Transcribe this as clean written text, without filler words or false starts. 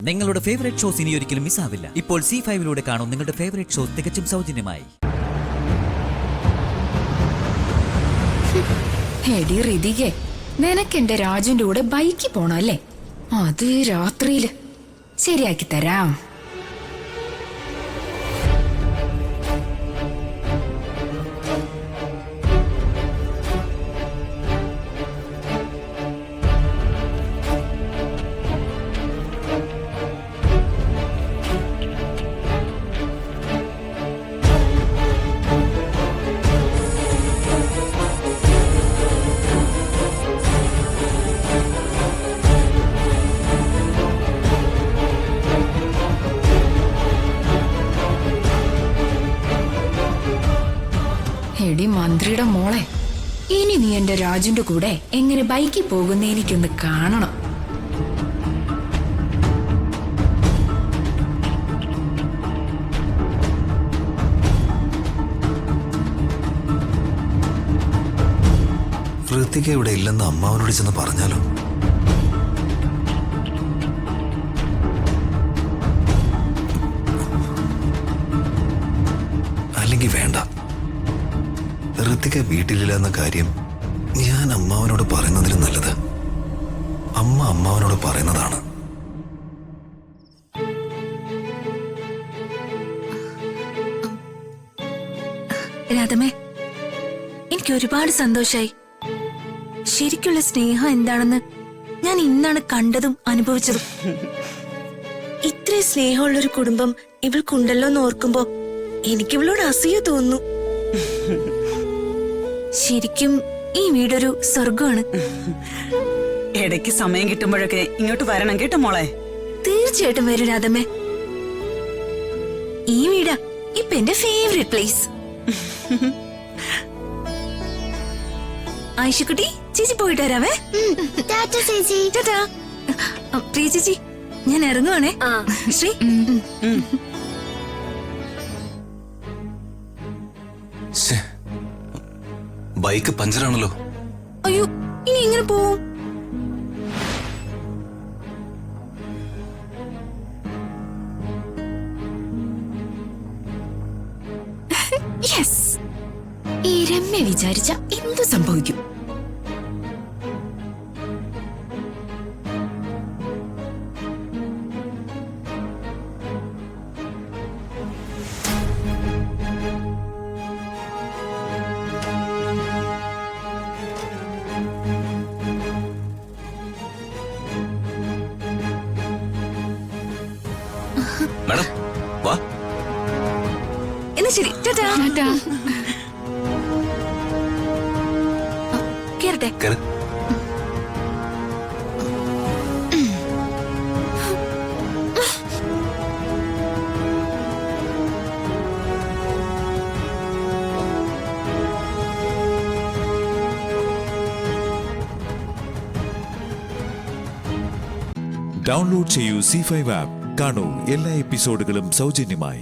നിങ്ങളുടെ favourite shows ഇനി ഒരിക്കലും മിസ്സാവില്ല. ഇപ്പോൾ C5 കാണും നിങ്ങളുടെ ഫേവറേറ്റ് ഷോസ് തികച്ചും സൗജന്യമായി. എടി ഋതികെ, നിനക്ക് എന്റെ രാജുന്റെ കൂടെ ബൈക്കിൽ പോണല്ലേ? അത് രാത്രിയില് ശരിയാക്കി തരാം. എടി മന്ത്രിയുടെ മോളെ, ഇനി നീ എന്റെ രാജുന്റെ കൂടെ എങ്ങനെ ബൈക്കിൽ പോകുന്ന എനിക്കൊന്ന് കാണണം. ഋതിക ഇവിടെ ഇല്ലെന്ന് അമ്മാവനോട് ചെന്ന് പറഞ്ഞാലോ? അല്ലെങ്കിൽ വേണ്ട, ഋതിക വീട്ടിലില്ലെന്ന കാര്യം ഞാൻ അമ്മാവനോട് പറയുന്നതിലും നല്ലത് അമ്മ അമ്മാവനോട് പറയുന്നതാണ്. രാധമേ, എനിക്ക് ഒരുപാട് സന്തോഷായി. ശരിക്കുള്ള സ്നേഹം എന്താണെന്ന് ഞാൻ ഇന്നാണ് കണ്ടതും അനുഭവിച്ചതും. ഇത്രയും സ്നേഹമുള്ളൊരു കുടുംബം ഇവൾക്കുണ്ടല്ലോ എന്ന് ഓർക്കുമ്പോ എനിക്ക് ഇവളോട് അസൂയ തോന്നുന്നു. ശരിക്കും ഈ വീടൊരു സ്വർഗമാണ്. ഇടയ്ക്ക് സമയം കിട്ടുമ്പോഴൊക്കെ ഇങ്ങോട്ട് വരണം കേട്ടോ മോളെ. തീർച്ചയായിട്ടും വരും രാധമേ. ഈ വീടാ ഇപ്പൊ എന്റെ ഫേവറേറ്റ് പ്ലേസ്. ആയിഷക്കുട്ടി, ചേച്ചി പോയിട്ട് വരാവേ. ടാറ്റാ. പ്രിയ ചേച്ചി, ഞാൻ ഇറങ്ങുവാണേ. ശ്രീ, ബൈക്ക് പഞ്ചറാണല്ലോ. അയ്യോ, ഇനി എങ്ങനെ പോവും? യെസ്, ഈ രമ്യ വിചാരിച്ച എന്തു സംഭവിക്കും? മാഡം വാ. എന്നാ ശരി, ടാറ്റാ. കേറട്ടെ. ഡൗൺലോഡ് ചെയ്യൂ C5 ആപ്പ്. കാണൂ എല്ലാ എപ്പിസോഡുകളും സൗജന്യമായി.